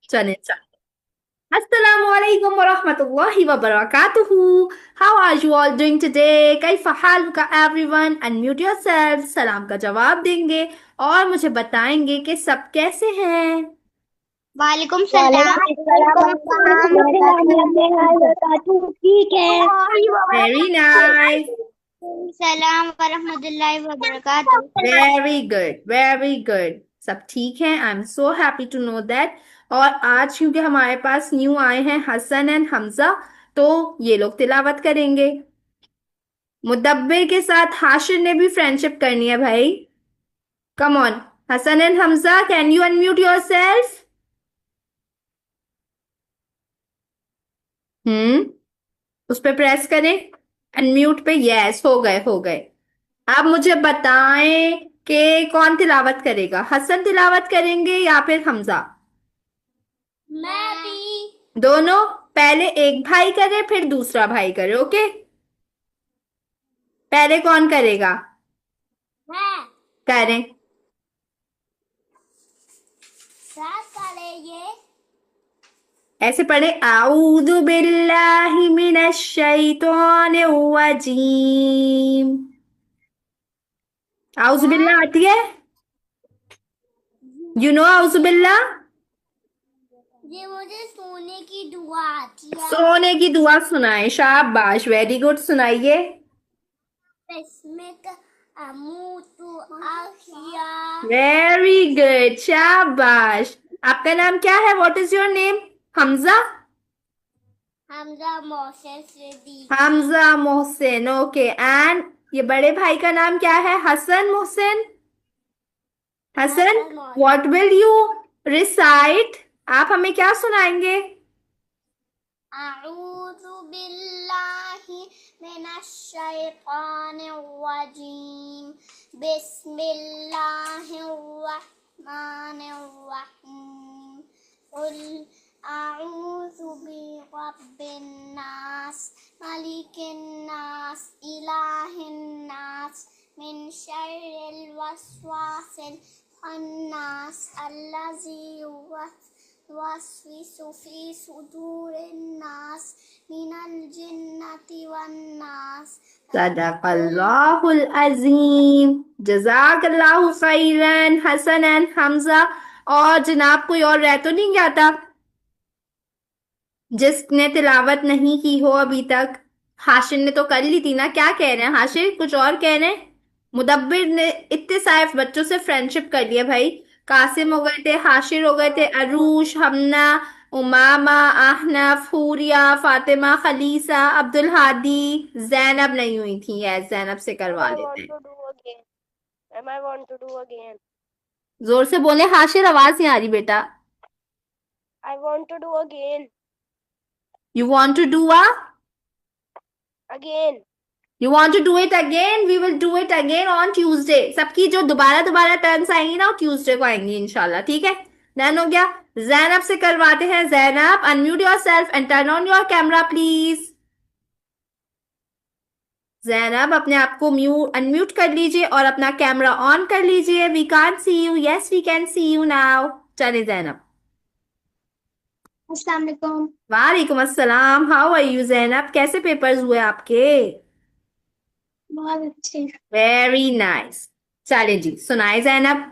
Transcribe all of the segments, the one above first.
चले चले। अस्सलामु अलैकुम वरहमतुल्लाहि वबरकातुहू। How are you all doing today? कैफ हालुका एवरीवन? अनम्यूट योरसेल्फ, सलाम का जवाब देंगे और मुझे बताएंगे कि सब कैसे हैं। वालेकुम सलाम वालेकुम अस्सलाम वरहमतुल्लाहि वबरकातुहू। ठीक है। Very nice. सलाम वरहमतुल्लाहि वबरकातुहू। Very good, very good. सब ठीक है। I am so happy to know that. और आज क्योंकि हमारे पास न्यू आए हैं हसन एंड हमजा, तो ये लोग तिलावत करेंगे। मुदब्बिर के साथ हाशिर ने भी फ्रेंडशिप करनी है भाई। Come on. Hasan and Hamza, can you unmute yourself? Hmm. उस पे प्रेस करें, अनम्यूट पे। यस, हो गए हो गए। आप मुझे बताएं कि कौन तिलावत करेगा। हसन तिलावत करेंगे या फिर हमजा? मैं भी। दोनों। पहले एक भाई करे फिर दूसरा भाई करे, ओके? पहले कौन करेगा? मैं करें। साथ वाले ये ऐसे पढ़े, आऊदु बिल्लाहि मिनश शैतानिर रजीम। आऊज़ु बिल्लाह आती है? यू नो आऊज़ु बिल्लाह? ये मुझे सोने की दुआ आती है। सोने की दुआ सुनाए, शाबाश, वेरी गुड, सुनाइए। बिस्मिक अमूतु अहिया। वेरी गुड, शाबाश। आपका नाम क्या है? What is your name? Hamza? Hamza Mohsin Siddiqui. Hamza Mohsin, okay. And ये बड़े भाई का नाम क्या है? Hasan Mohsin? Hasan, Hasan Mohsin. What will you recite? आप हमें क्या सुनाएंगे? अऊज़ु बिल्लाहि मिनश शैतानिर रजीम। बिस्मिल्लाहिर रहमानिर रहीम। कुल अऊज़ु बिरब्बिन नास, मलिकिन नास, इलाहिन नास, मिन शर्रिल वस्वासिल खन्नास, अल्लज़ी युवस्विसु फी सुदूरिन नास मिनल जिन्नति वन्नास। सदक़ल्लाहुल अज़ीम। जज़ाकल्लाहु खैरन हसन एंड हमजा। और जनाब कोई और रह तो नहीं आता जिसने तिलावत नहीं की हो अभी तक? हाशिर ने तो कर ली थी ना। क्या कह रहे हैं हाशिर? कुछ और कह रहे हैं? मुदब्बिर ने इतने सारे बच्चों से फ्रेंडशिप कर लिया भाई। कासिम हो गए थे, हाशिर हो गए थे, अरूश, हमना, उमामा, आहनफ, हूरिया, फातिमा, खलीसा, अब्दुल हादी। जैनब नहीं हुई थी। यस, जैनब से करवा I लेते want हैं। to do again. I want to do again. जोर से बोले हाशिर, आवाज नहीं आ रही बेटा। I want to do again. You want to do uh? Again. You want to do it again? We will do it again on Tuesday. सबकी जो दोबारा दोबारा टर्न्स आएंगी ना, वो ट्यूसडे को आएंगी इंशाल्लाह, ठीक है? डन हो गया। जैनब से करवाते हैं। Zainab, unmute your self and turn on your camera please. Zainab, अपने आप को अनम्यूट कर लीजिए और अपना कैमरा ऑन कर लीजिए। We can't see you. Yes, we can see you now. चले जैनब। अस्सलाम वालेकुम। वालेकुम अस्सलाम। How are you Zainab? कैसे पेपर्स हुए आपके? बहुत अच्छे। Very nice. चले जी, सुनाए जैनब।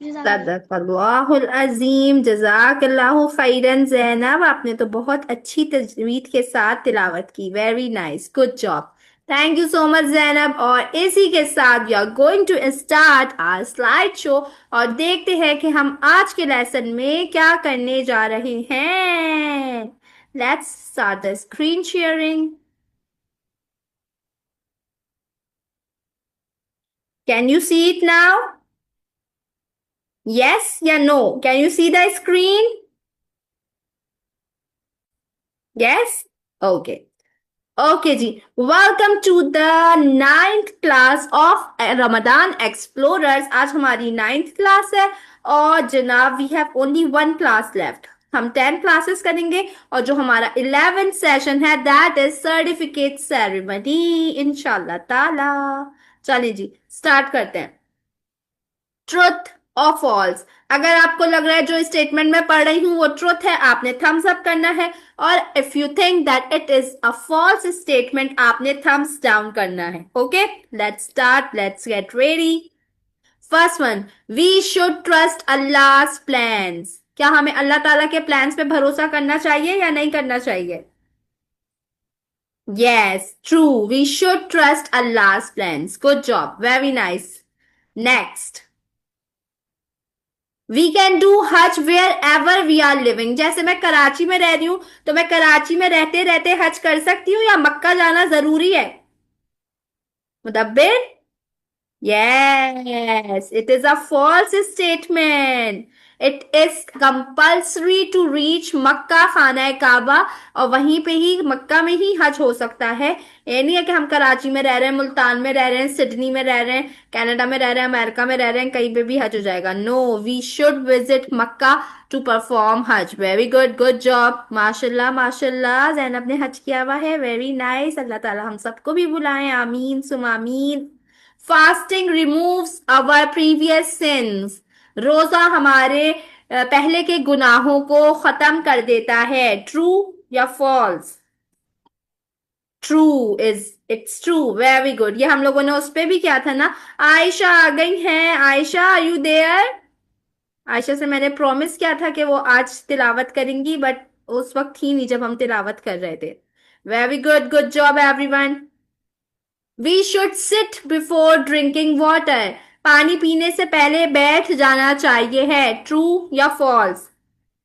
सदक़ल्लाहुल अज़ीम। जज़ाकल्लाहु खैरन ज़ैनब, आपने तो बहुत अच्छी तजवीद के साथ तिलावत की। Very nice, good job. Thank you so much Zainab. और इसी के साथ we are going to start our slide show और देखते हैं कि हम आज के लेसन में क्या करने जा रहे हैं। Let's start the screen sharing. Can you see it now? Yes या no? Can you see the screen? Yes? Okay. Okay जी, welcome to the 9th class of Ramadan explorers. आज हमारी 9th क्लास है और जनाब we have only one class left. हम 10 classes करेंगे और जो हमारा 11th सेशन है दैट इज सर्टिफिकेट सेरेमनी इंशाल्लाह ताला। चलिए जी स्टार्ट करते हैं। ट्रुथ और फॉल्स। अगर आपको लग रहा है जो स्टेटमेंट मैं पढ़ रही हूं वो ट्रुथ है, आपने थम्स अप करना है, और if you think that it is a false statement आपने थम्स डाउन करना है। Okay, let's start, let's get ready. First one, we should trust अल्लाह's plans. क्या हमें अल्लाह ताला के प्लान्स पे भरोसा करना चाहिए या नहीं करना चाहिए? Yes, true, we should trust अल्लाह's plans. Good job, very nice. Next, we can do Hajj wherever we are living. जैसे मैं कराची में रह रही हूं तो मैं कराची में रहते रहते हज कर सकती हूँ या मक्का जाना जरूरी है? मुदब्बिर? Yes, it is a false statement. It is compulsory to reach मक्का खाना काबा, और वहीं पे ही मक्का में ही हज हो सकता है। ये नहीं है कि हम कराची में रह रहे हैं, मुल्तान में रह रहे हैं, सिडनी में रह रहे हैं, कनाडा में रह रहे हैं, अमेरिका में रह रहे हैं, कहीं पे भी हज हो जाएगा। No, we should visit Mecca to perform hajj. Very good, good job, माशाल्लाह माशाल्लाह। जैनब ने हज किया हुआ है, वेरी नाइस। अल्लाह ताला हम सबको भी बुलाएं, आमीन सुम आमीन। Fasting removes our previous sins. रोजा हमारे पहले के गुनाहों को खत्म कर देता है। ट्रू या false? True, is it's true, very good. ये हम लोगों ने उस पे भी किया था ना। आयशा आ गई हैं। Ayesha, are you there? Ayesha से मैंने प्रॉमिस किया था कि वो आज तिलावत करेंगी, बट उस वक्त थी नहीं जब हम तिलावत कर रहे थे। Very good, good job everyone. We should sit before drinking water. पानी पीने से पहले बैठ जाना चाहिए है। ट्रू या फॉल्स?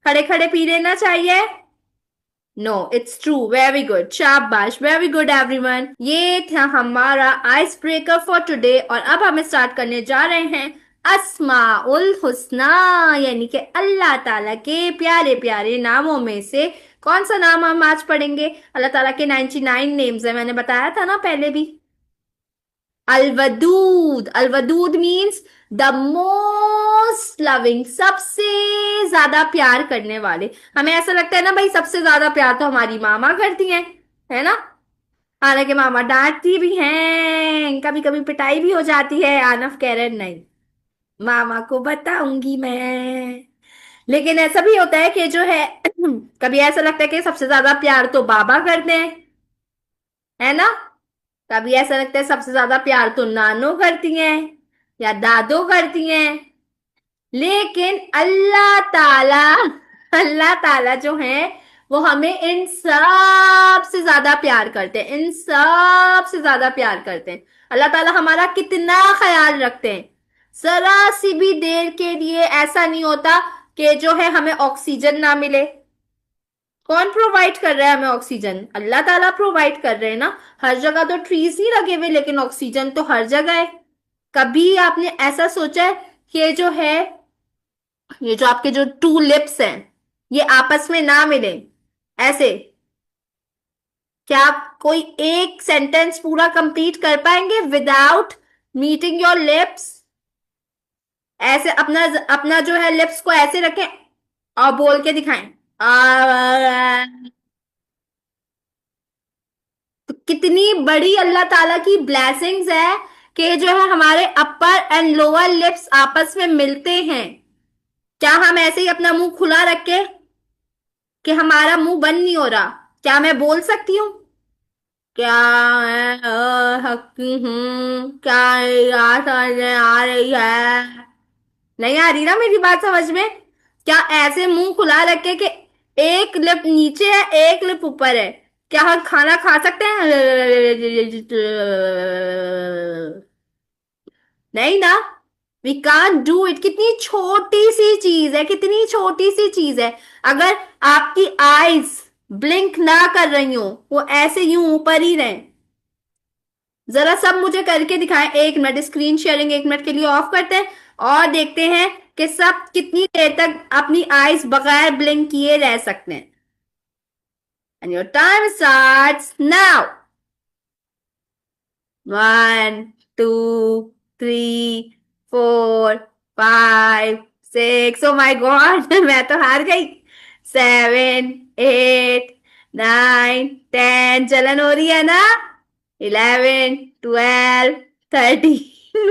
खड़े खड़े पी लेना चाहिए? No, it's true, very good, शाबाश, वेरी गुड एवरीवन। ये था हमारा आइस ब्रेकर फॉर टुडे, और अब हम स्टार्ट करने जा रहे हैं अस्माउल हुस्ना, यानी कि अल्लाह ताला के प्यारे प्यारे नामों में से कौन सा नाम हम आज पढ़ेंगे? अल्लाह ताला के 99 नेम्स है, मैंने बताया था ना पहले भी। अलवदूद। अलवदूद मीन्स द मोस्ट लविंग, सबसे ज्यादा प्यार करने वाले। हमें ऐसा लगता है ना भाई सबसे ज्यादा प्यार तो हमारी मामा करती हैं, है ना? हालांकि मामा डांटती भी हैं, कभी कभी पिटाई भी हो जाती है। आनफ कह रहे नहीं, मामा को बताऊंगी मैं। लेकिन ऐसा भी होता है कि जो है कभी ऐसा लगता है कि सबसे ज्यादा प्यार तो बाबा करते हैं, है ना? कभी ऐसा लगता है सबसे ज्यादा प्यार तो नानो करती हैं या दादो करती हैं। लेकिन अल्लाह ताला जो है वो हमें इन सब से ज्यादा प्यार करते हैं, इन सब से ज्यादा प्यार करते हैं। अल्लाह ताला हमारा कितना ख्याल रखते हैं। जरा सी भी देर के लिए ऐसा नहीं होता कि जो है हमें ऑक्सीजन ना मिले। कौन प्रोवाइड कर रहा है हमें ऑक्सीजन? अल्लाह ताला प्रोवाइड कर रहे हैं ना। हर जगह तो ट्रीज नहीं लगे हुए, लेकिन ऑक्सीजन तो हर जगह है। कभी आपने ऐसा सोचा है कि ये जो आपके जो टू लिप्स हैं ये आपस में ना मिले ऐसे? क्या आप कोई एक सेंटेंस पूरा कंप्लीट कर पाएंगे विदाउट मीटिंग योर लिप्स? ऐसे अपना अपना जो है लिप्स को ऐसे रखें और बोल के दिखाएं। तो कितनी बड़ी अल्लाह ताला की ब्लेसिंग्स है कि जो है हमारे अपर एंड लोअर लिप्स आपस में मिलते हैं। क्या हम ऐसे ही अपना मुंह खुला रख के कि हमारा मुंह बंद नहीं हो रहा? क्या मैं बोल सकती हूँ? क्या मैं हूँ? क्या याद आ रही है? नहीं आ रही ना मेरी बात समझ में? क्या ऐसे मुंह खुला रखे कि एक लिप नीचे है एक लिप ऊपर है, क्या हम खाना खा सकते हैं? नहीं ना, वी कांट डू इट। कितनी छोटी सी चीज है, कितनी छोटी सी चीज है। अगर आपकी आईज ब्लिंक ना कर रही हो, वो ऐसे यूं ऊपर ही रहे। जरा सब मुझे करके दिखाएं। 1 मिनट स्क्रीन शेयरिंग 1 मिनट के लिए ऑफ करते हैं और देखते हैं कि सब कितनी देर तक अपनी आईज बगैर ब्लिंक किए रह सकते हैं। And your time starts now. 1 2 3 4 5 6, oh my God मैं तो हार गई। 7 8 9 10, जलन हो रही है ना। 11 12 13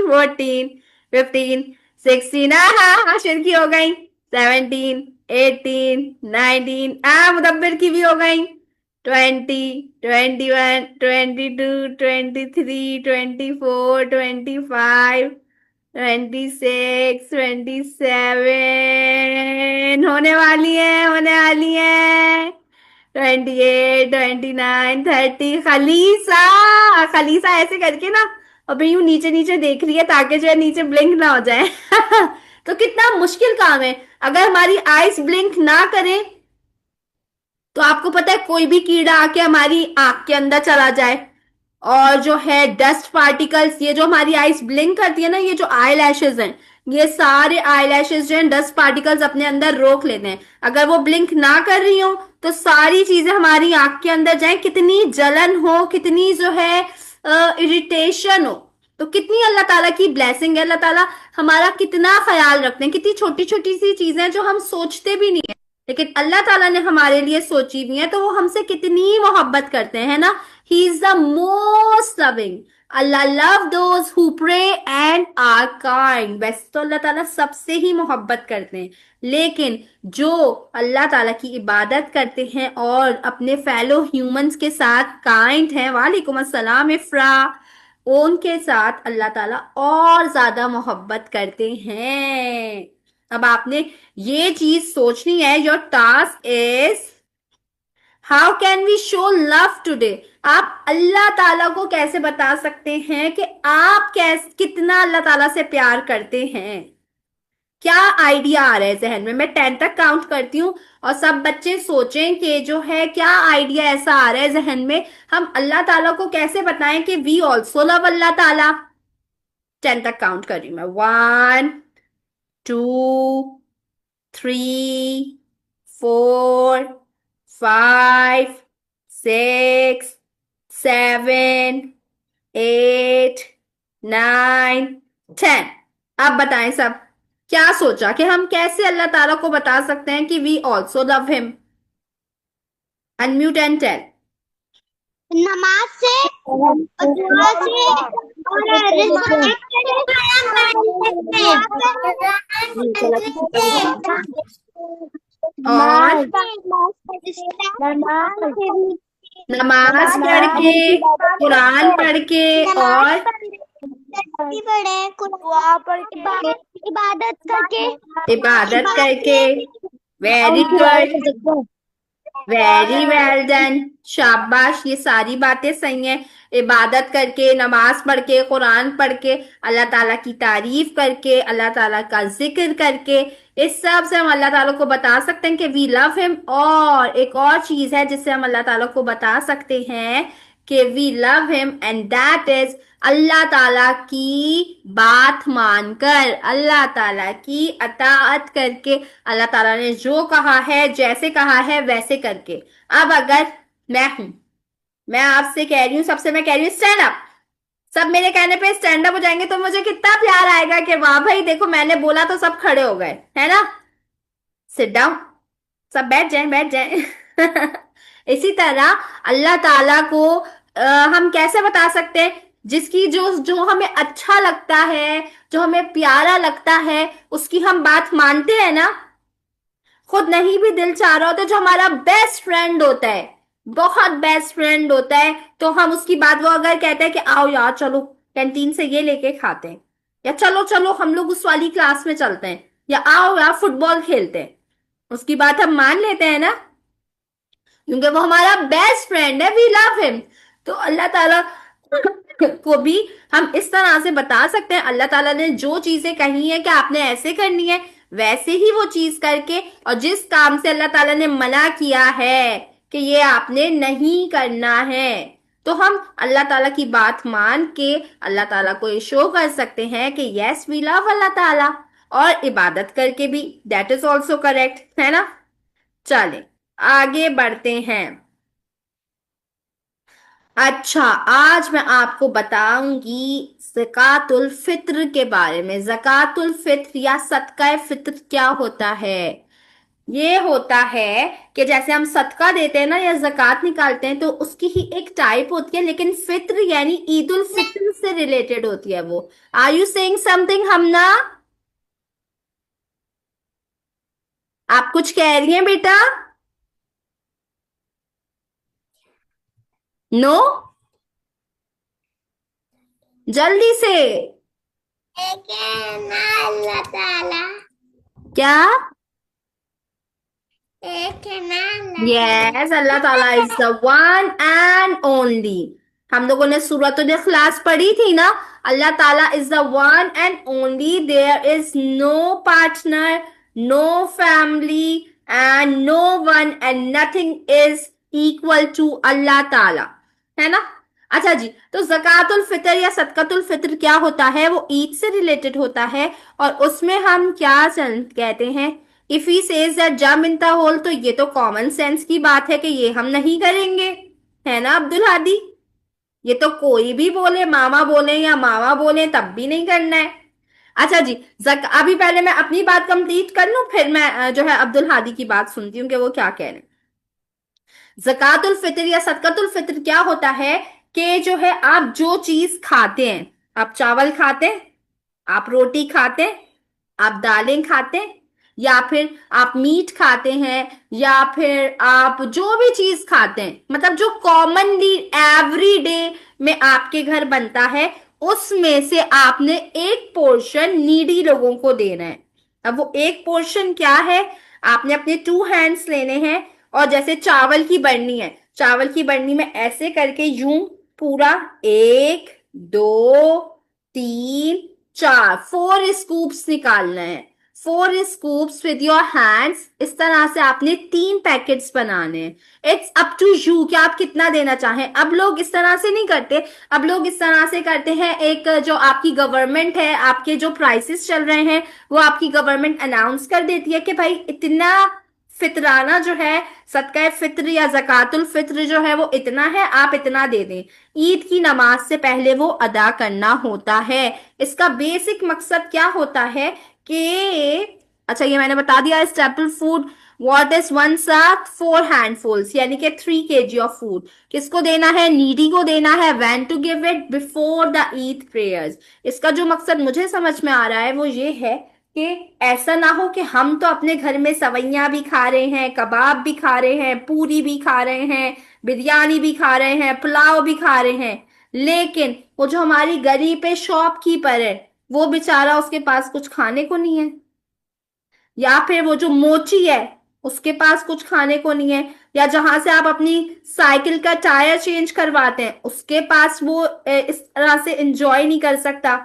14 15 16, हाँ आशिर की हो गई। 17 18 19, मुदब्बिर की भी हो गई। 20 21 22 23 24 25 26 27, होने वाली है। 28 29 30, खलीसा ऐसे करके ना अभी यूं नीचे नीचे देख रही है ताकि जो है नीचे ब्लिंक ना हो जाए। तो कितना मुश्किल काम है। अगर हमारी आईज ब्लिंक ना करें तो आपको पता है कोई भी कीड़ा आके हमारी आंख के अंदर चला जाए। और जो है डस्ट पार्टिकल्स, ये जो हमारी आईज ब्लिंक करती है ना, ये जो आई लैशेज हैं, ये सारे आई लैशेज जो है डस्ट पार्टिकल्स अपने अंदर रोक लेते हैं। अगर वो ब्लिंक ना कर रही हो तो सारी चीजें हमारी आंख के अंदर जाए, कितनी जलन हो, कितनी जो है इरिटेशन हो। तो कितनी अल्लाह ताला की ब्लेसिंग है, अल्लाह ताला हमारा कितना ख्याल रखते हैं। कितनी छोटी छोटी सी चीजें जो हम सोचते भी नहीं है, लेकिन अल्लाह ताला ने हमारे लिए सोची हुई है, तो वो हमसे कितनी मोहब्बत करते हैं ना। He is the most loving. Allah love those who pray and are kind. वैसे तो अल्लाह ताला सबसे ही मोहब्बत करते हैं, लेकिन जो अल्लाह ताला की इबादत करते हैं और अपने फेलो ह्यूमंस के साथ काइंड हैं, वालेकुम अस्सलाम इफ्रा, उनके साथ अल्लाह ताला और ज्यादा मोहब्बत करते हैं। अब आपने ये चीज सोचनी है। Your task is how can we show love today. आप अल्लाह ताला को कैसे बता सकते हैं कि आप कैसे कितना अल्लाह ताला से प्यार करते हैं। क्या आइडिया आ रहा है जहन में। मैं 10 तक काउंट करती हूँ और सब बच्चे सोचें कि जो है क्या आइडिया ऐसा आ रहा है जहन में, हम अल्लाह ताला को कैसे बताएं कि वी ऑल्सो लव अल्लाह ताला। 10 तक काउंट कर रही हूँ मैं। 1 2 3 4 5 6 7 8 9 10। अब बताएं सब क्या सोचा कि हम कैसे अल्लाह ताला को बता सकते हैं कि we also love him. Unmute and tell. नमाज से और दुआ से और और नमाज पढ़ के, कुरान पढ़ के, और पढ़े दुआ पढ़ के इबादत करके इबादत करके। Very good, very well done, शाबाश। ये सारी बातें सही हैं। इबादत करके, नमाज पढ़ के, कुरान पढ़ के, अल्लाह ताला की तारीफ करके, अल्लाह ताला का जिक्र करके, इस सब से हम अल्लाह ताला को बता सकते हैं कि वी लव हिम। और एक और चीज है जिससे हम अल्लाह ताला को बता सकते हैं कि we love him, and that is Allah ताला की बात मानकर, अल्लाह ताला की अताअत करके, अल्लाह ताला ने जो कहा है, जैसे कहा है वैसे करके। अब अगर मैं हूं, मैं आपसे कह रही हूं, सबसे मैं कह रही हूं स्टैंड अप। सब मेरे कहने पे स्टैंड अप हो जाएंगे तो मुझे कितना प्यार आएगा कि वाह भाई देखो मैंने बोला तो सब खड़े हो गए, है ना। सिट डाउन, सब बैठ जाएं, बैठ जाएं। इसी तरह अल्लाह ताला को हम कैसे बता सकते हैं, जिसकी जो जो हमें अच्छा लगता है, जो हमें प्यारा लगता है, उसकी हम बात मानते हैं ना। खुद नहीं भी दिल चाह रहा होता, जो हमारा बेस्ट फ्रेंड होता है, बहुत बेस्ट फ्रेंड होता है, तो हम उसकी बात, वो अगर कहता है कि आओ यार चलो कैंटीन से ये लेके खाते हैं, या चलो चलो हम लोग उस वाली क्लास में चलते हैं, या आओ यार फुटबॉल खेलते हैं, उसकी बात हम मान लेते हैं ना, क्योंकि वो हमारा बेस्ट फ्रेंड है, वी लव हिम। तो अल्लाह ताला को भी हम इस तरह से बता सकते हैं। अल्लाह ताला ने जो चीजें कही है कि आपने ऐसे करनी है, वैसे ही वो चीज करके, और जिस काम से अल्लाह ताला ने मना किया है कि ये आपने नहीं करना है, तो हम अल्लाह ताला की बात मान के अल्लाह ताला को ये शो कर सकते हैं कि यस वी लव अल्लाह ताला। और इबादत करके भी, दैट इज ऑल्सो करेक्ट, है ना। चले आगे बढ़ते हैं। अच्छा, आज मैं आपको बताऊंगी ज़कातुल फित्र के बारे में। ज़कातुल फित्र या सदका फित्र क्या होता है? ये होता है कि जैसे हम सदका देते हैं ना या ज़कात निकालते हैं, तो उसकी ही एक टाइप होती है, लेकिन फित्र यानी ईद उल फित्र से रिलेटेड होती है वो। आर यू सेइंग समथिंग हमना? आप कुछ कह रही हैं बेटा? नो, जल्दी से। एक है ना अल्लाह ताला, क्या? एक है ना अल्लाह ताला। यस, अल्लाह ताला is the one and only. हम लोगों ने सूरतुल इखलास पढ़ी थी ना। अल्लाह ताला is the one and only, there is no partner, no family and no one and nothing is equal to Allah ताला, है ना? अच्छा जी, तो जकातुल फितर या सदकातुल फितर क्या होता है? वो ईद से रिलेटेड होता है। और उसमें हम क्या कहते हैं? इफ ही सेज दैट जम इन द होल, तो ये तो कॉमन सेंस की बात है कि ये हम नहीं करेंगे, है ना अब्दुल हादी? ये तो कोई भी बोले, मामा बोले या मामा बोले, तब भी नहीं करना है। अच्छा जी, अभी पहले मैं अपनी बात कंप्लीट कर लूं, फिर मैं जो है अब्दुल हादी की बात सुनती हूँ कि वो क्या कह रहे हैं। जकातुल फितर या सदकातुल फितर क्या होता है कि जो है आप जो चीज खाते हैं, आप चावल खाते हैं, आप रोटी खाते हैं, आप दालें खाते हैं, या फिर आप मीट खाते हैं, या फिर आप जो भी चीज खाते हैं, मतलब जो कॉमनली एवरी डे में आपके घर बनता है, उसमें से आपने एक पोर्शन नीडी लोगों को देना है। अब वो एक पोर्शन क्या है? आपने अपने 2 हैंड्स लेने हैं, और जैसे चावल की बरनी है, चावल की बरनी में ऐसे करके यूं पूरा, 1, 2, 3, 4, 4 स्कूप्स निकालना है। 4 स्कूप्स विद योर हैंड्स, इस तरह से आपने 3 पैकेट्स बनाने हैं। इट्स अप टू यू कि आप कितना देना चाहें। अब लोग इस तरह से नहीं करते, अब लोग इस तरह से करते हैं, एक जो आपकी गवर्नमेंट है, आपके जो प्राइसेस चल रहे हैं, वो आपकी गवर्नमेंट अनाउंस कर देती है कि भाई इतना फितराना जो है, सदका फित्र या जकातुल फित्र जो है वो इतना है, आप इतना दे दें। ईद की नमाज से पहले वो अदा करना होता है। इसका बेसिक मकसद क्या होता है कि, अच्छा ये मैंने बता दिया, staple food what is one साथ 4 हैंडफुल्स, यानी कि 3 kg ऑफ फूड किसको देना है? नीडी को देना है। When to give it? Before the Eid prayers. इसका जो मकसद मुझे समझ में आ रहा है वो ये है कि ऐसा ना हो कि हम तो अपने घर में सवैयां भी खा रहे हैं, कबाब भी खा रहे हैं, पूरी भी खा रहे हैं, बिरयानी भी खा रहे हैं, पुलाव भी खा रहे हैं, लेकिन वो जो हमारी गरीब पे शॉपकीपर है, वो बेचारा, उसके पास कुछ खाने को नहीं है। या फिर वो जो मोची है, उसके पास कुछ खाने को नहीं है। या जहां से आप अपनी साइकिल का टायर चेंज करवाते हैं, उसके पास वो इस तरह से एंजॉय नहीं कर सकता।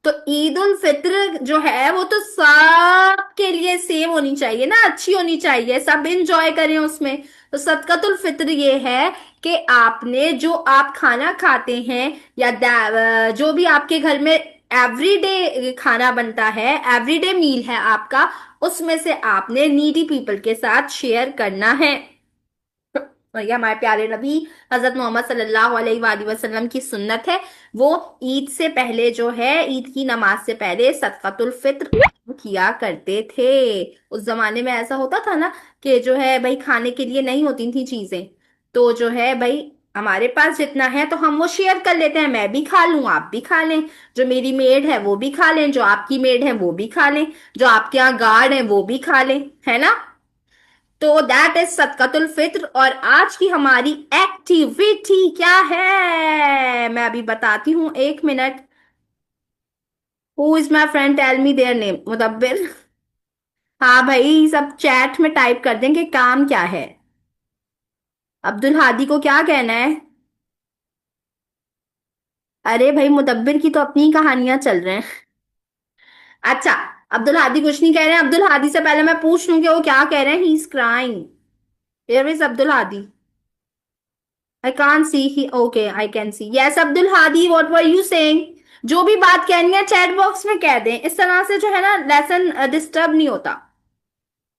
तो ईद उल फित्र जो है वो तो सबके लिए सेम होनी चाहिए ना, अच्छी होनी चाहिए, सब इंजॉय करें उसमें। तो सदकातुल फित्र ये है कि आपने जो आप खाना खाते हैं, या जो भी आपके घर में एवरीडे खाना बनता है, एवरीडे मील है आपका, उसमें से आपने नीडी पीपल के साथ शेयर करना है। और ये हमारे प्यारे नबी हजरत मोहम्मद सल्लल्लाहु अलैहि वसल्लम की सुन्नत है। वो ईद से पहले जो है, ईद की नमाज से पहले सदकातुल फित्र किया करते थे। उस जमाने में ऐसा होता था ना कि जो है भाई खाने के लिए नहीं होती थी चीजें, तो जो है भाई हमारे पास जितना है तो हम वो शेयर कर लेते हैं। मैं भी खा लूं, आप भी खा लें, जो मेरी मेड है वो भी खा लें, जो आपकी मेड है वो भी खा लें, जो आपके यहाँ गार्ड है वो भी खा लें, है ना? तो दैट इज सदकातुल फित्र। और आज की हमारी एक्टिविटी क्या है मैं अभी बताती हूँ, 1 minute. Who is my friend, tell me their name. Mudabbir. हाँ भाई, सब चैट में टाइप कर देंगे काम क्या है। अब्दुल हादी को क्या कहना है? अरे भाई, मुदब्बिर की तो अपनी कहानियां चल रहे हैं। अच्छा, अब्दुल हादी कुछ नहीं कह रहे हैं। अब्दुल हादी से पहले मैं पूछ लूं कि वो क्या कह रहे हैं। He is crying. Here is Abdul Hadi. I can't see he. Okay, I can see. Yes, Abdul Hadi, what were you saying? जो भी बात कहनी है चैट बॉक्स में कह दें, इस तरह से जो है ना लेसन डिस्टर्ब नहीं होता।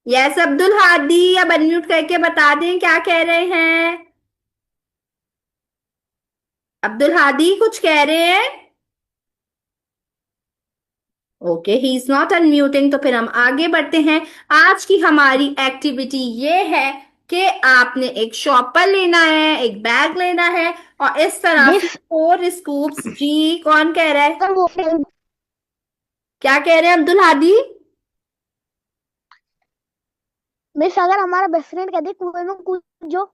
यस अब्दुल हादी, अब अनम्यूट करके बता दें क्या कह रहे हैं। अब्दुल हादी कुछ कह रहे हैं? Okay, he is not unmuting, तो फिर हम आगे बढ़ते हैं। आज की हमारी एक्टिविटी ये है कि आपने एक शॉपर लेना है, एक बैग लेना है, और इस तरह से मिस 4 स्कूप्स। जी, कौन कह रहा है? अगर वो फ्रेंड क्या कह रहे हैं अब्दुल हादी? मिस अगर हमारा बेस्ट फ्रेंड कहते कुएं में कूद जो।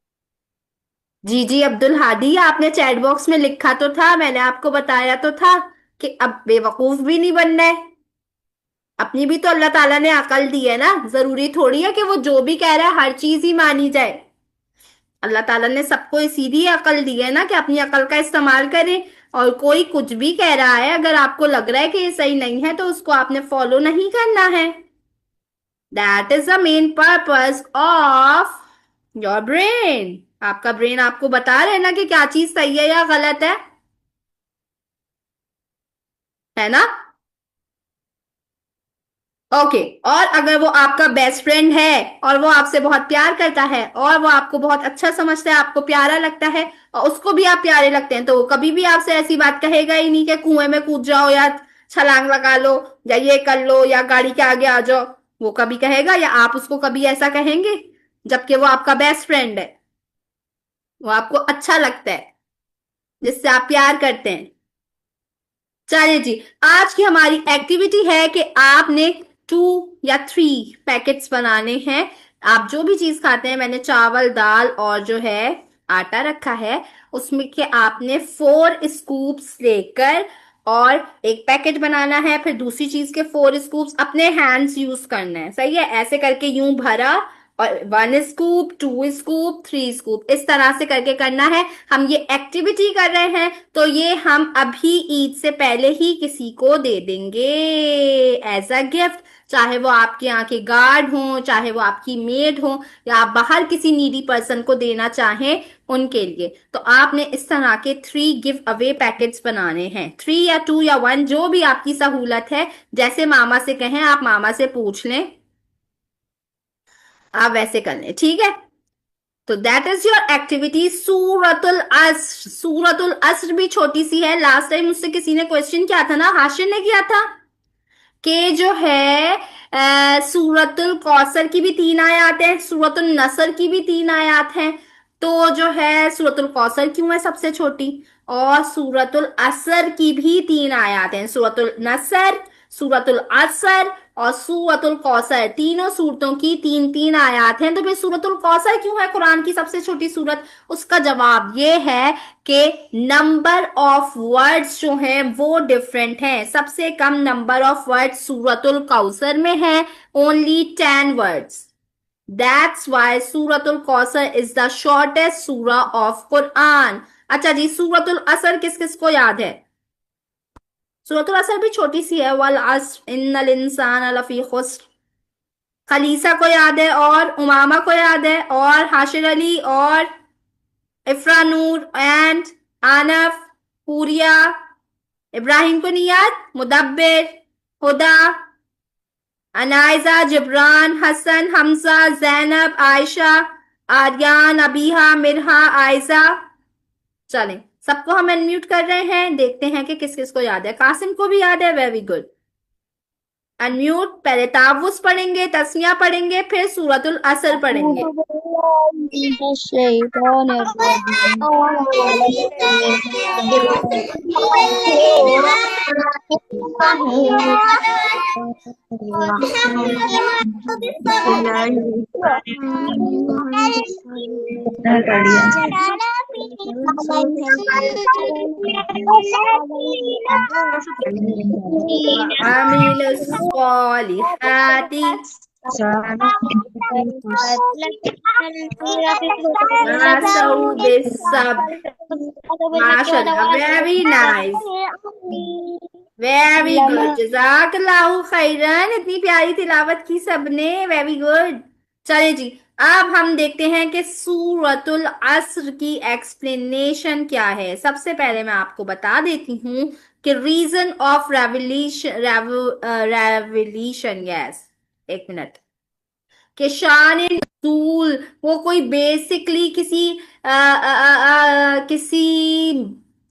जी जी अब्दुल हादी, आपने चैट बॉक्स में लिखा तो था, मैंने आपको बताया तो था कि अब बेवकूफ भी नहीं बनना है। अपनी भी तो अल्लाह ताला ने अकल दी है ना, जरूरी थोड़ी है कि वो जो भी कह रहा है हर चीज ही मानी जाए। अल्लाह ताला ने सबको इसीलिए अकल दी है ना कि अपनी अकल का इस्तेमाल करें। और कोई कुछ भी कह रहा है, अगर आपको लग रहा है कि ये सही नहीं है, तो उसको आपने फॉलो नहीं करना है। That is the main purpose of your brain. आपका ब्रेन आपको बता रहे हैं ना कि क्या चीज सही है या गलत है ना? ओके, और अगर वो आपका बेस्ट फ्रेंड है और वो आपसे बहुत प्यार करता है और वो आपको बहुत अच्छा समझता है, आपको प्यारा लगता है, और उसको भी आप प्यारे लगते हैं, तो वो कभी भी आपसे ऐसी बात कहेगा ही नहीं कि कुएं में कूद जाओ या छलांग लगा लो या ये कर लो या गाड़ी के आगे आ जाओ। वो कभी कहेगा या आप उसको कभी ऐसा कहेंगे? जबकि वो आपका बेस्ट फ्रेंड है, वो आपको अच्छा लगता है, जिससे आप प्यार करते हैं। चलिए जी, आज की हमारी एक्टिविटी है कि आपने 2 या 3 पैकेट्स बनाने हैं। आप जो भी चीज खाते हैं, मैंने चावल दाल और जो है आटा रखा है, उसमें के आपने 4 स्कूप्स लेकर और एक पैकेट बनाना है। फिर दूसरी चीज के 4 स्कूप्स अपने हैंड्स यूज करना है, सही है? ऐसे करके यूं भरा, और 1 स्कूप, 2 स्कूप, 3 स्कूप, इस तरह से करके करना है। हम ये एक्टिविटी कर रहे हैं, तो ये हम अभी ईद से पहले ही किसी को दे देंगे एज अ गिफ्ट। चाहे वो आपके यहाँ के गार्ड हो, चाहे वो आपकी मेड हो, या आप बाहर किसी नीडी पर्सन को देना चाहें उनके लिए। तो आपने इस तरह के 3 गिव अवे पैकेट्स बनाने हैं, 3 या 2 या 1, जो भी आपकी सहूलत है। जैसे मामा से कहें, आप मामा से पूछ लें, आप वैसे कर लें, ठीक है? तो दैट इज योर एक्टिविटी, सूरतुल अस्र। सूरतुल अस्र भी छोटी सी है। लास्ट टाइम मुझसे किसी ने क्वेश्चन किया था ना, हाशिर ने किया था कि जो है सूरतुल कौसर की भी 3 आयत है, सूरतुल नसर की भी 3 आयत हैं। तो जो है सूरतुल कौसर क्यों है सबसे छोटी? और सूरतुल असर की भी 3 आयत हैं। सूरतुल नसर, सूरतुल असर और सूरतुल कौसर, तीनों सूरतों की 3 3 आयत हैं। तो फिर सूरतुल कौसर क्यों है कुरान की सबसे छोटी सूरत? उसका जवाब ये है कि नंबर ऑफ वर्ड्स जो हैं वो डिफरेंट हैं। सबसे कम नंबर ऑफ वर्ड्स सूरतुल कौसर में है, ओनली 10 वर्ड्स। दैट्स वाई सूरतुल कौसर is the shortest surah of Quran. अच्छा जी, सूरतुल असर किस किस को याद है? सूरतुल असर भी छोटी सी है, वल अस्र इन्नल इंसान लफी खुस्र। खलीसा को याद है, और उमामा को याद है, और हाशिर अली, और इफ्रानूर एंड आनफ, पूरिया। इब्राहिम को नहीं याद? मुदब्बिर, हुदा, अनाइजा, जिब्रान, हसन, हमजा, जैनब, आयशा, आर्यान, अबीहा, मिरहा, आयजा। चलें, सबको हम अनम्यूट कर रहे हैं, देखते हैं कि किस किस को याद है। कासिम को भी याद है, वेरी गुड। अनम्यूट। पहले तावुस पढ़ेंगे, तस्मिया पढ़ेंगे, फिर सूरतुल असर पढ़ेंगे। आमिल स्वालिहाती वासौ बिस्सब्र। माशाल्लाह, वेरी नाइस, वेरी गुड, जज़ाकल्लाहु खैरन। इतनी प्यारी तिलावत की सबने, वेरी गुड। चले जी, अब हम देखते हैं कि सूरतुल अस्र की एक्सप्लेनेशन क्या है। सबसे पहले मैं आपको बता देती हूँ कि reason of revolution, revolution, yes, एक मिनट, कि शान नज़ूल, वो कोई बेसिकली किसी किसी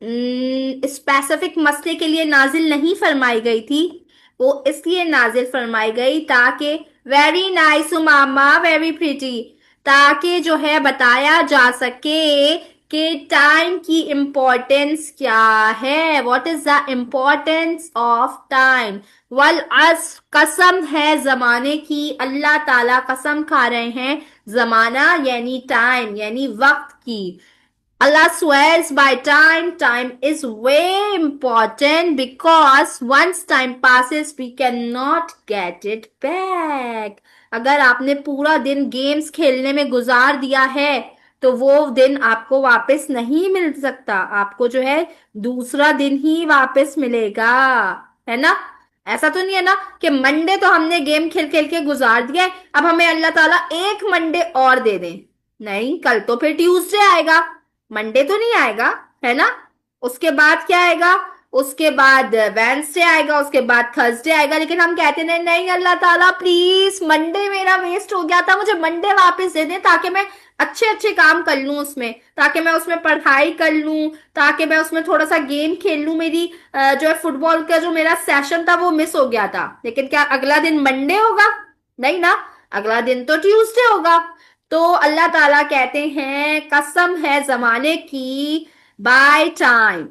स्पेसिफिक मसले के लिए नाजिल नहीं फरमाई गई थी, वो इसलिए नाजिल फरमाई गई ताकि, very nice Umama, very pretty, ताकि जो है बताया जा सके कि टाइम की इम्पोर्टेंस क्या है, what is the importance of time. वल अस, कसम है जमाने की, अल्लाह ताला कसम खा रहे हैं जमाना यानी टाइम यानी वक्त की। Allah swears by time. Time is way important because once time passes, we cannot get it back. अगर आपने पूरा दिन गेम्स खेलने में गुजार दिया है तो वो दिन आपको वापस नहीं मिल सकता, आपको जो है दूसरा दिन ही वापस मिलेगा, है ना। ऐसा तो नहीं है ना कि मंडे तो हमने गेम खेल खेल के गुजार दिया है, अब हमें अल्लाह ताला एक मंडे और दे दें। नहीं, कल तो फिर ट्यूसडे आएगा, मंडे तो नहीं आएगा, है ना। उसके बाद क्या आएगा, उसके बाद वेंसडे आएगा, उसके बाद थर्सडे आएगा। लेकिन हम कहते नहीं, नहीं अल्लाह ताला प्लीज मंडे मेरा वेस्ट हो गया था, मुझे मंडे वापस दे दें ताकि मैं अच्छे अच्छे काम कर लूं उसमें, ताकि मैं उसमें पढ़ाई कर लूं, ताकि मैं उसमें थोड़ा सा गेम खेल लूं। मेरी जो है फुटबॉल का जो मेरा सेशन था वो मिस हो गया था, लेकिन क्या अगला दिन मंडे होगा? नहीं ना, अगला दिन तो ट्यूसडे होगा। तो अल्लाह ताला कहते हैं कसम है जमाने की, बाय टाइम,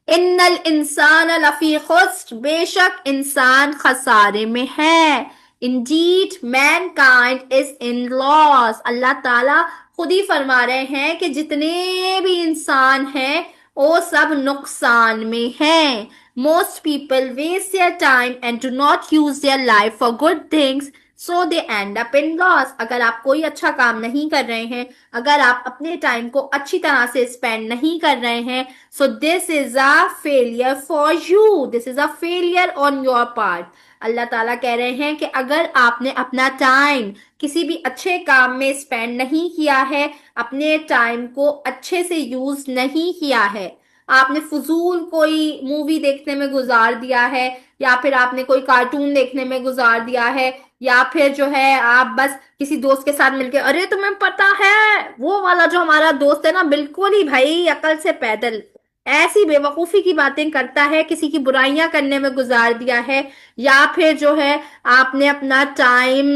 इन्नल इंसान लफी खुस्र, बेशक इंसान खसारे में है। Indeed mankind is in loss, Allah ताला खुद ही फरमा रहे हैं कि जितने भी इंसान हैं वो सब नुकसान में हैं। Most people waste their time and do not use their life for good things, so they end up in loss. अगर आप कोई अच्छा काम नहीं कर रहे हैं, अगर आप अपने टाइम को अच्छी तरह से स्पेंड नहीं कर रहे हैं, so this is a failure for you, this is a failure on your part. Allah ताला कह रहे हैं कि अगर आपने अपना टाइम किसी भी अच्छे काम में स्पेंड नहीं किया है, अपने टाइम को अच्छे से यूज नहीं किया है, आपने फजूल कोई मूवी देखने में गुजार दिया है, या फिर आपने कोई कार्टून देखने में गुजार दिया है, या फिर जो है आप बस किसी दोस्त के साथ मिलके, अरे तुम्हें पता है वो वाला जो हमारा दोस्त है ना, बिल्कुल ही भाई अकल से पैदल, ऐसी बेवकूफी की बातें करता है, किसी की बुराइयां करने में गुजार दिया है, या फिर जो है आपने अपना टाइम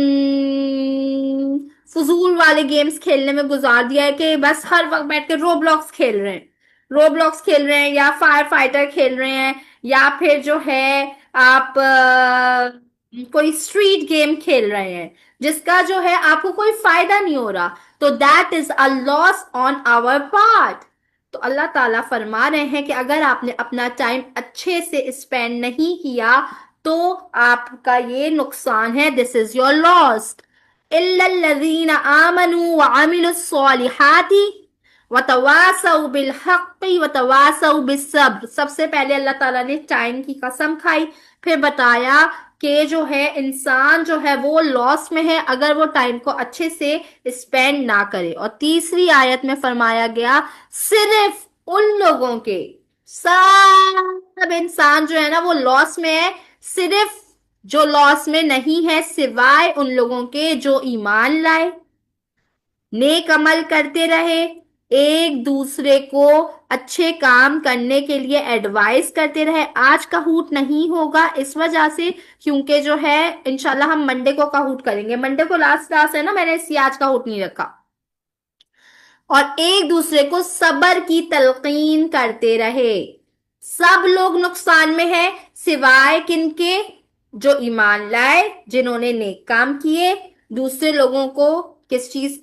फजूल वाले गेम्स खेलने में गुजार दिया है कि बस हर वक्त बैठ के रोब्लॉक्स खेल रहे हैं, रोब्लॉक्स खेल रहे हैं, या फायर फाइटर खेल रहे हैं, या फिर जो है आप कोई स्ट्रीट गेम खेल रहे हैं जिसका जो है आपको कोई फायदा नहीं हो रहा, तो that is a loss on our part. तो अल्लाह ताला फरमा रहे हैं कि अगर आपने अपना टाइम अच्छे से स्पेंड नहीं किया तो आपका ये नुकसान है, दिस इज योर लॉस। इल्लल्लज़ीना आमनू व अमिलुस्सॉलिहाति वतवासौ बिल हक़्क़ि वतवासौ बिस्सब्र। सबसे पहले अल्लाह ताला ने टाइम की कसम खाई, फिर बताया कि जो है इंसान जो है वो लॉस में है अगर वो टाइम को अच्छे से स्पेंड ना करे। और तीसरी आयत में फरमाया गया सिर्फ उन लोगों के, सब इंसान जो है ना वो लॉस में है, सिर्फ जो लॉस में नहीं है सिवाय उन लोगों के जो ईमान लाए, नेक अमल करते रहे, एक दूसरे को अच्छे काम करने के लिए एडवाइस करते रहे। आज काहूट नहीं होगा इस वजह से क्योंकि जो है इंशाल्लाह हम मंडे को काहूट करेंगे, मंडे को लास्ट क्लास है ना, मैंने इसलिए आज काहूट नहीं रखा। और एक दूसरे को सब्र की तलकीन करते रहे। सब लोग नुकसान में है सिवाय किनके, जो ईमान लाए, जिन्होंने नेक काम किए, दूसरे लोगों को किस चीज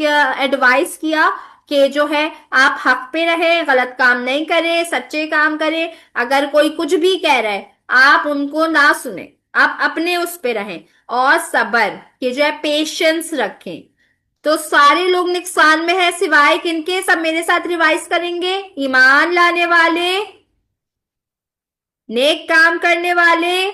का एडवाइस किया कि जो है आप हक पे रहे, गलत काम नहीं करें, सच्चे काम करें। अगर कोई कुछ भी कह रहा है आप उनको ना सुने, आप अपने उस पे रहें, और सब्र कि जो है पेशेंस रखें। तो सारे लोग नुकसान में है सिवाय किनके, सब मेरे साथ रिवाइज करेंगे, ईमान लाने वाले, नेक काम करने वाले,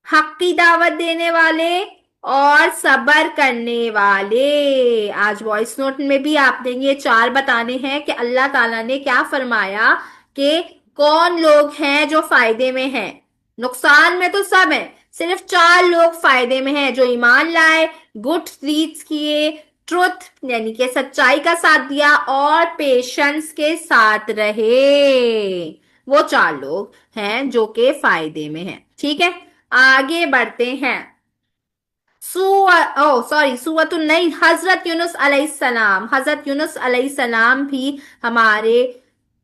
हक की दावत देने वाले, और सब्र करने वाले। आज वॉइस नोट में भी आपने ये चार बताने हैं कि अल्लाह ताला ने क्या फरमाया कि कौन लोग हैं जो फायदे में हैं। नुकसान में तो सब हैं, सिर्फ चार लोग फायदे में हैं, जो ईमान लाए, गुड डीड्स किए, ट्रुथ यानी कि सच्चाई का साथ दिया, और पेशेंस के साथ रहे। वो 4 लोग हैं जो के फायदे में हैं। ठीक है, आगे बढ़ते हैं। ओ सॉरी, सूरतुन नहीं, हजरत यूनुस अलैहिस्सलाम। हजरत यूनुस अलैहिस्सलाम भी हमारे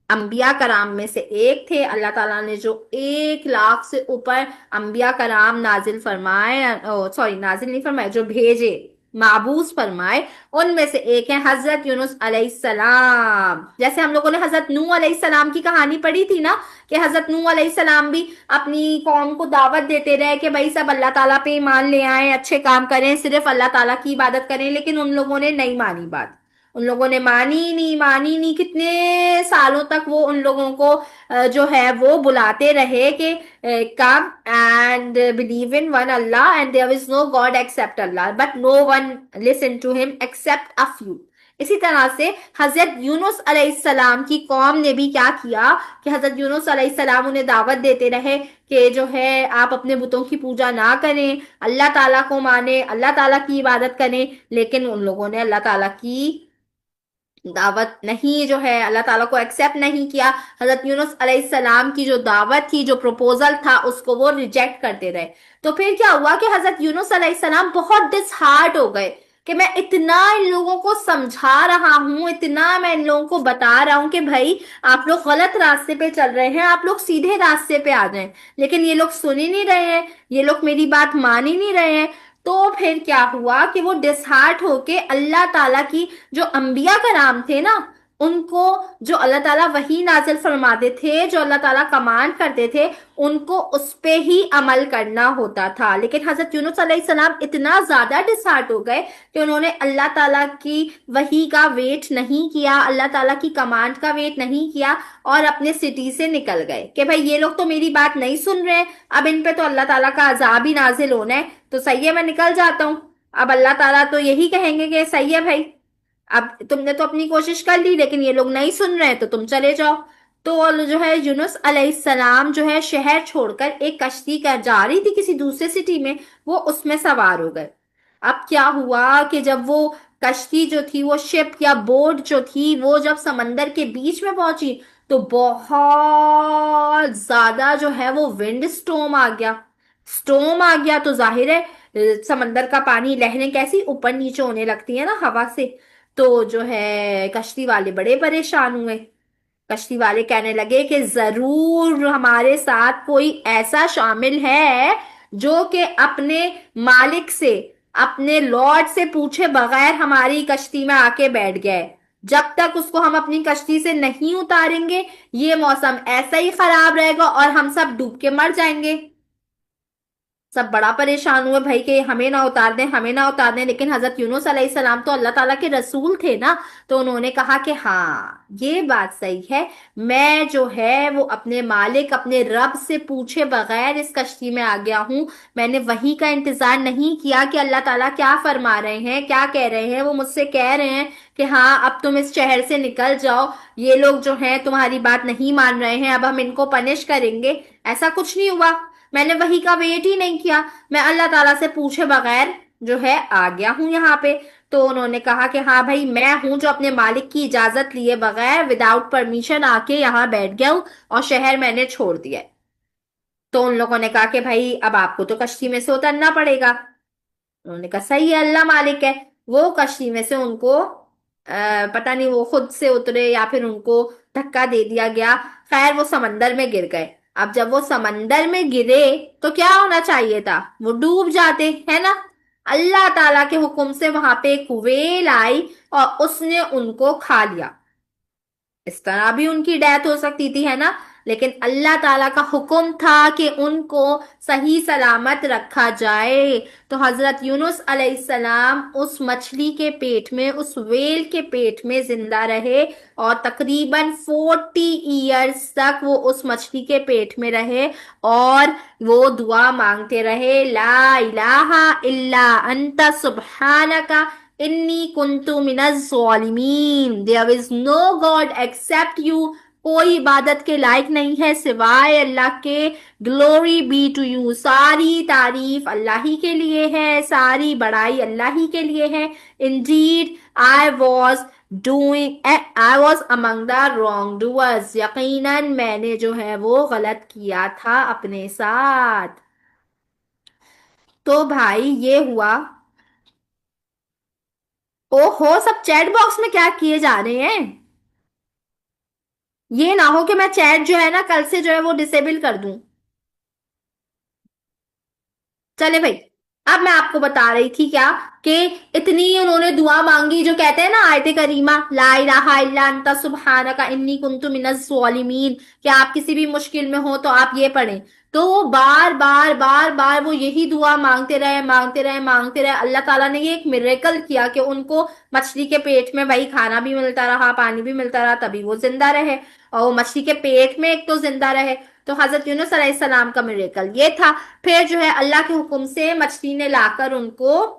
अंबिया कराम में से एक थे। अल्लाह ताला ने जो 1 लाख से ऊपर अंबिया कराम नाजिल फरमाए, सॉरी नाजिल नहीं फरमाए, जो भेजे, माबूस फरमाए, उनमें से एक है हजरत यूनुस अलैहिस्सलाम। जैसे हम लोगों ने हजरत नूह अलैहिस्सलाम की कहानी पढ़ी थी ना, कि हजरत नूह अलैहिस्सलाम भी अपनी कौम को दावत देते रहे कि भाई सब अल्लाह ताला पे ईमान ले आए, अच्छे काम करें, सिर्फ अल्लाह ताला की इबादत करें, लेकिन उन लोगों ने नहीं मानी बात। उन लोगों ने मानी नहीं, कितने सालों तक वो उन लोगों को जो है वो बुलाते रहे कि come and believe in one Allah and there is no God except Allah, but no one listen to him except a few. इसी तरह से हजरत यूनुस अलैहिस्सलाम की कौम ने भी क्या किया कि हजरत यूनुस अलैहिस्सलाम उन्हें दावत देते रहे कि जो है आप अपने बुतों की पूजा ना करें, अल्लाह ताला को माने, अल्लाह ताला की इबादत करें, लेकिन उन लोगों ने अल्लाह ताला की दावत नहीं, जो है अल्लाह ताला को एक्सेप्ट नहीं किया। हजरत यूनुस अलैहिस्सलाम की जो दावत थी, जो प्रपोजल था, उसको वो रिजेक्ट करते रहे। तो फिर क्या हुआ कि हजरत यूनुस अलैहिस्सलाम बहुत डिसहार्ट हो गए कि मैं इतना इन लोगों को समझा रहा हूं, इतना मैं इन लोगों को बता रहा हूं कि भाई आप लोग गलत रास्ते पे चल रहे हैं, आप लोग सीधे रास्ते पे आ जाएं, लेकिन ये लोग सुन ही नहीं रहे हैं, ये लोग मेरी बात मान ही नहीं रहे हैं। तो फिर क्या हुआ कि वो डिसहार्ट होके अल्लाह ताला की जो अंबिया कराम थे ना, उनको, जो अल्लाह ताला वही नाजिल फरमाते थे, जो अल्लाह ताला कमांड करते थे, उनको उस पे ही अमल करना होता था। लेकिन हजरत यूनुस अलैहिस्सलाम इतना ज्यादा डिसहार्ट हो गए कि उन्होंने अल्लाह ताला की वही का वेट नहीं किया, अल्लाह ताला की कमांड का वेट नहीं किया, और अपने सिटी से निकल गए कि भाई ये लोग तो मेरी बात नहीं सुन रहे, अब इन पे तो अल्लाह ताला का अजाब ही नाजिल होना है, तो सही है मैं निकल जाता हूं। अब अल्लाह ताला तो यही कहेंगे कि सही है भाई, अब तुमने तो अपनी कोशिश कर ली, लेकिन ये लोग नहीं सुन रहे हैं, तो तुम चले जाओ। तो जो है यूनुस अलैहिस्सलाम जो है शहर छोड़कर एक कश्ती का जा रही थी किसी दूसरे सिटी में, वो उसमें सवार हो गए। अब क्या हुआ कि जब वो कश्ती जो थी, वो शिप या बोट जो थी, वो जब समंदर के बीच में पहुंची, तो बहुत ज्यादा जो है वो विंड स्टॉर्म आ गया। स्टॉर्म आ गया तो जाहिर है समंदर का पानी, लहरें कैसी ऊपर नीचे होने लगती है ना हवा से। तो जो है कश्ती वाले बड़े परेशान हुए। कश्ती वाले कहने लगे कि जरूर हमारे साथ कोई ऐसा शामिल है जो कि अपने मालिक से, अपने लॉर्ड से पूछे बगैर हमारी कश्ती में आके बैठ गया है। जब तक उसको हम अपनी कश्ती से नहीं उतारेंगे, ये मौसम ऐसा ही खराब रहेगा और हम सब डूब के मर जाएंगे। सब बड़ा परेशान हुए भाई कि हमें ना उतार दें, हमें ना उतार दें। लेकिन हजरत यूनुस अलैहिस्सलाम तो अल्लाह ताला के रसूल थे ना, तो उन्होंने कहा कि हाँ ये बात सही है, मैं जो है वो अपने मालिक, अपने रब से पूछे बगैर इस कश्ती में आ गया हूं। मैंने वही का इंतजार नहीं किया कि अल्लाह ताला क्या फरमा रहे हैं, क्या कह रहे हैं। वो मुझसे कह रहे हैं कि हाँ अब तुम इस शहर से निकल जाओ, ये लोग जो हैं तुम्हारी बात नहीं मान रहे हैं, अब हम इनको पनिश करेंगे। ऐसा कुछ नहीं हुआ, मैंने वही का वेट ही नहीं किया, मैं अल्लाह ताला से पूछे बगैर जो है आ गया हूं यहाँ पे। तो उन्होंने कहा कि हाँ भाई मैं हूं जो अपने मालिक की इजाजत लिए बगैर विदाउट परमिशन आके यहाँ बैठ गया हूं और शहर मैंने छोड़ दिया है। तो उन लोगों ने कहा कि भाई अब आपको तो कश्ती में से उतरना पड़ेगा। उन्होंने कहा सही है, अल्लाह मालिक है। वो कश्ती में से उनको पता नहीं वो खुद से उतरे या फिर उनको धक्का दे दिया गया। खैर वो समंदर में गिर गए। अब जब वो समंदर में गिरे तो क्या होना चाहिए था, वो डूब जाते है ना। अल्लाह ताला के हुक्म से वहां पे एक व्हेल आई और उसने उनको खा लिया। इस तरह भी उनकी डेथ हो सकती थी, है ना। लेकिन अल्लाह ताला का हुक्म था कि उनको सही सलामत रखा जाए। तो हजरत यूनुस अलैहिस्सलाम उस मछली के पेट में, उस वेल के पेट में जिंदा रहे और तकरीबन 40 इयर्स तक वो उस मछली के पेट में रहे और वो दुआ मांगते रहे, ला इलाहा इल्ला अंता सुब्हानका इन्नी कुन्तु मिनज़ ज़ालिमीन, there is no God except you. कोई इबादत के लायक नहीं है सिवाय अल्लाह के। ग्लोरी बी टू यू, सारी तारीफ अल्लाह ही के लिए है, सारी बड़ाई अल्लाह ही के लिए है। Indeed I was I was among the wrong doers, यकीनन मैंने जो है वो गलत किया था अपने साथ। तो भाई ये हुआ। ओहो, सब चैट बॉक्स में क्या किए जा रहे हैं? ये ना हो कि मैं चैट जो है ना कल से जो है वो डिसेबल कर दूं। चले भाई, अब मैं आपको बता रही थी क्या कि इतनी उन्होंने दुआ मांगी, जो कहते हैं ना आयते करीमा, ला इलाहा इल्ला अंता सुब्हानका इन्नी कुन्तु मिनज़ ज़ालिमीन, कि आप किसी भी मुश्किल में हो तो आप ये पढ़ें। तो वो बार बार बार बार वो यही दुआ मांगते रहे, मांगते रहे, मांगते रहे। अल्लाह ताला ने ये एक मिरेकल किया कि उनको मछली के पेट में भाई खाना भी मिलता रहा, पानी भी मिलता रहा, तभी वो जिंदा रहे। और वो मछली के पेट में एक तो जिंदा रहे। तो हजरत यूनुस अलैहिस्सलाम का मिरेकल ये था। फिर जो है अल्लाह के हुक्म से मछली ने लाकर उनको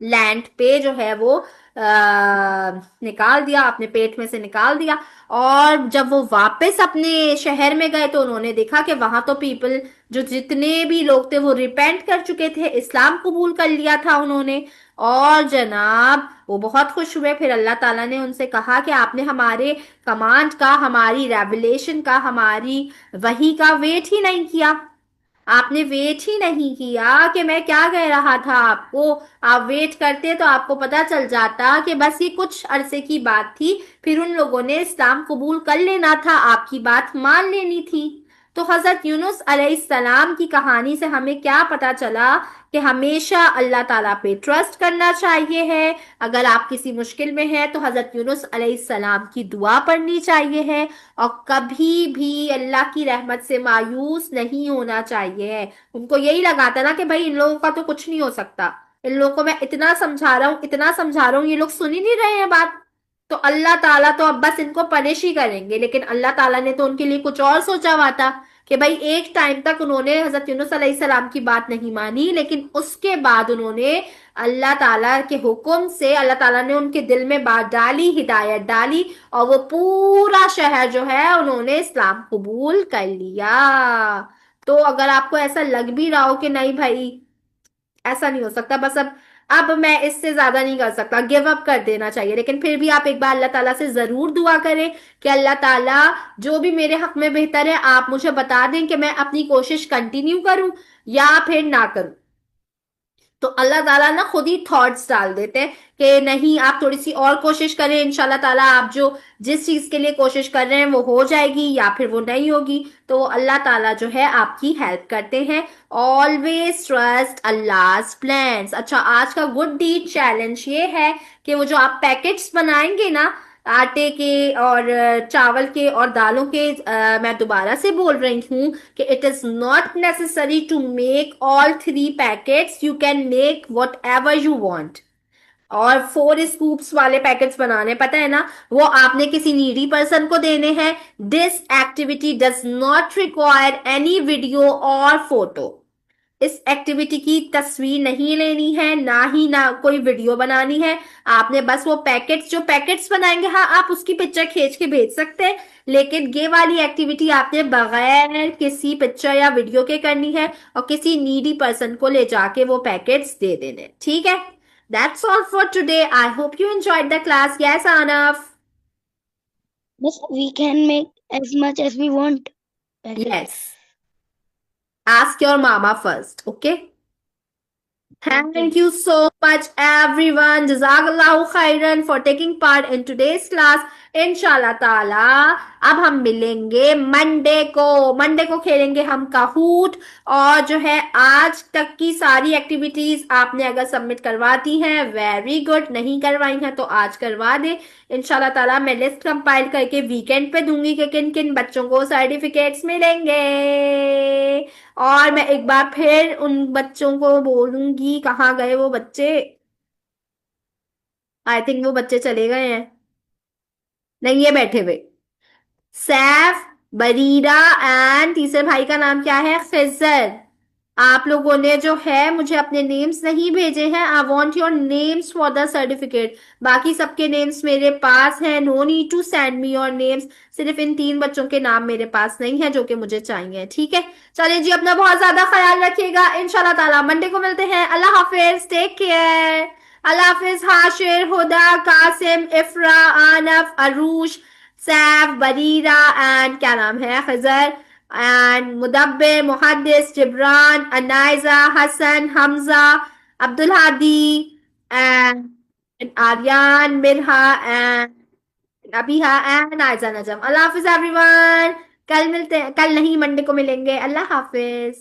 लैंड पे जो है वो निकाल दिया, अपने पेट में से निकाल दिया। और जब वो वापस अपने शहर में गए तो उन्होंने देखा कि वहां तो पीपल, जो जितने भी लोग थे वो रिपेंट कर चुके थे, इस्लाम कबूल कर लिया था उन्होंने। और जनाब वो बहुत खुश हुए। फिर अल्लाह ताला ने उनसे कहा कि आपने हमारे कमांड का, हमारी रेवलेशन का, हमारी वही का वेट ही नहीं किया। आपने वेट ही नहीं किया कि मैं क्या कह रहा था आपको। आप वेट करते तो आपको पता चल जाता कि बस ये कुछ अरसे की बात थी, फिर उन लोगों ने इस्लाम कबूल कर लेना था, आपकी बात मान लेनी थी। तो हजरत यूनुस अलैहिस्सलाम की कहानी से हमें क्या पता चला कि हमेशा अल्लाह ताला पे ट्रस्ट करना चाहिए है। अगर आप किसी मुश्किल में हैं तो हजरत यूनुस अलैहिस्सलाम की दुआ पढ़नी चाहिए है। और कभी भी अल्लाह की रहमत से मायूस नहीं होना चाहिए है। उनको यही लगा था ना कि भाई इन लोगों का तो कुछ नहीं हो सकता, इन लोगों को मैं इतना समझा रहा हूँ, इतना समझा रहा हूँ, ये लोग सुन ही नहीं रहे हैं बात। तो अल्लाह ताला तो अब बस इनको पनिश ही करेंगे। लेकिन अल्लाह ताला ने तो उनके लिए कुछ और सोचा हुआ था कि भाई एक टाइम तक उन्होंने हजरत यूनुस अलैहिस्सलाम की बात नहीं मानी, लेकिन उसके बाद उन्होंने अल्लाह ताला के हुक्म से, अल्लाह ताला ने उनके दिल में बात डाली, हिदायत डाली, और वो पूरा शहर जो है उन्होंने इस्लाम कबूल कर लिया। तो अगर आपको ऐसा लग भी रहा हो कि नहीं भाई ऐसा नहीं हो सकता, बस अब मैं इससे ज्यादा नहीं कर सकता, गिव अप कर देना चाहिए, लेकिन फिर भी आप एक बार अल्लाह ताला से जरूर दुआ करें कि अल्लाह ताला जो भी मेरे हक में बेहतर है आप मुझे बता दें कि मैं अपनी कोशिश कंटिन्यू करूं या फिर ना करूं। तो अल्लाह ताला ना खुद ही थॉट्स डाल देते हैं कि नहीं आप थोड़ी सी और कोशिश करें, इंशाल्लाह ताला आप जो जिस चीज के लिए कोशिश कर रहे हैं वो हो जाएगी या फिर वो नहीं होगी। तो अल्लाह ताला जो है आपकी हेल्प करते हैं। Always trust अल्लाह's plans. अच्छा, आज का गुड डीड चैलेंज ये है कि वो जो आप पैकेट्स बनाएंगे ना आटे के और चावल के और दालों के, मैं दोबारा से बोल रही हूँ कि it is not necessary to make all 3 packets, you can make whatever you want. और 4 स्कूप्स वाले पैकेट्स बनाने, पता है ना, वो आपने किसी नीडी पर्सन को देने हैं। This activity does not require any video और फोटो। इस एक्टिविटी की तस्वीर नहीं लेनी है, ना कोई वीडियो बनानी है। आपने बस वो पैकेट्स, जो पैकेट्स बनाएंगे, हाँ आप उसकी पिक्चर खींच के भेज सकते हैं, लेकिन ये वाली एक्टिविटी आपने बगैर किसी पिक्चर या वीडियो के करनी है और किसी नीडी पर्सन को ले जाके वो पैकेट्स दे देने। ठीक है? That's all for today. I hope you enjoyed the class. Yes Aanaf? But we can make as much as we want. Yes, ask your mama first, okay? Thank you so much everyone. Jazakallahu khairan for taking part in today's class. इंशाल्लाह ताला अब हम मिलेंगे Monday को खेलेंगे हम काहूट। और जो है आज तक की सारी एक्टिविटीज आपने अगर सबमिट करवा दी हैं वेरी गुड, नहीं करवाई हैं तो आज करवा दे। इंशाल्लाह ताला मैं लिस्ट कंपाइल करके वीकेंड पे दूंगी कि किन किन बच्चों को सर्टिफिकेट्स मिलेंगे। और मैं एक बार फिर उन बच्चों को बोलूंगी, कहाँ गए वो बच्चे? आई थिंक वो बच्चे चले गए हैं। नहीं, ये बैठे हुए सैफ, बरीरा एंड तीसरे भाई का नाम क्या है? खिजर। आप लोगों ने जो है मुझे अपने नेम्स नहीं भेजे हैं। I want your names for the certificate. बाकी सबके नेम्स मेरे पास हैं। No need to send me your names. सिर्फ इन 3 बच्चों के नाम मेरे पास नहीं है जो कि मुझे चाहिए। ठीक है, चलिए जी, अपना बहुत ज्यादा ख्याल रखिएगा। इंशाल्लाह ताला मंडे को मिलते हैं। अल्लाह हाफिज, टेक केयर। अल्लाह हाफिज। हाशिर, हुदा, कासिम, इफ्रा, आनफ, अरूश, सैफ, बरीरा एंड क्या नाम है, Khazar and Mudabbir, Muhaddis, Jibran, Anaiza, Hassan, Hamza, Abdul Hadi and Aryan, Mirha and Abiha and Ayza Najam. Allah हाफिज एवरीवन। कल मिलते हैं, कल नहीं मंडे को मिलेंगे। अल्लाह हाफिज।